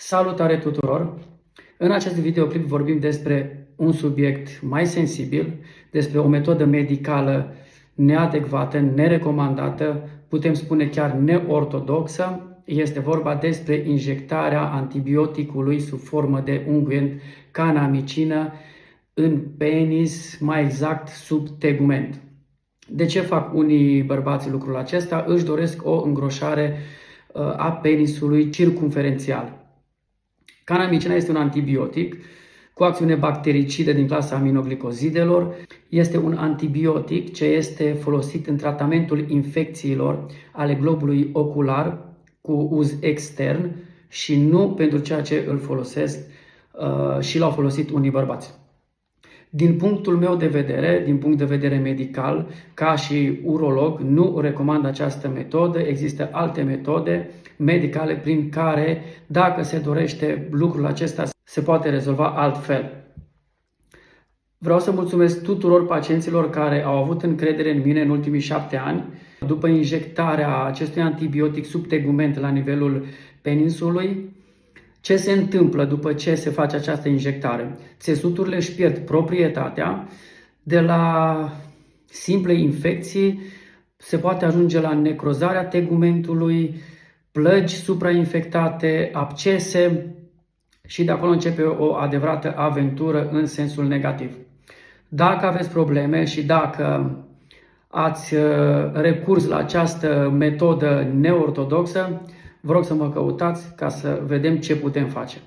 Salutare tuturor! În acest videoclip vorbim despre un subiect mai sensibil, despre o metodă medicală neadecvată, nerecomandată, putem spune chiar neortodoxă. Este vorba despre injectarea antibioticului sub formă de unguent canamicină în penis, mai exact sub tegument. De ce fac unii bărbați lucrul acesta? Își doresc o îngroșare a penisului circumferențial. Canamicina este un antibiotic cu acțiune bactericidă din clasa aminoglicozidelor. Este un antibiotic ce este folosit în tratamentul infecțiilor ale globului ocular cu uz extern și nu pentru ceea ce îl folosesc și l-au folosit unii bărbați. Din punctul meu de vedere, din punct de vedere medical, ca și urolog, nu recomand această metodă. Există alte metode medicale prin care, dacă se dorește lucrul acesta, se poate rezolva altfel. Vreau să mulțumesc tuturor pacienților care au avut încredere în mine în ultimii 7 ani. După injectarea acestui antibiotic sub tegument la nivelul penisului, ce se întâmplă după ce se face această injectare? Țesuturile își pierd proprietatea, de la simple infecții se poate ajunge la necrozarea tegumentului, plăgi suprainfectate, abscese și de acolo începe o adevărată aventură în sensul negativ. Dacă aveți probleme și dacă ați recurs la această metodă neortodoxă, vă rog să mă căutați ca să vedem ce putem face.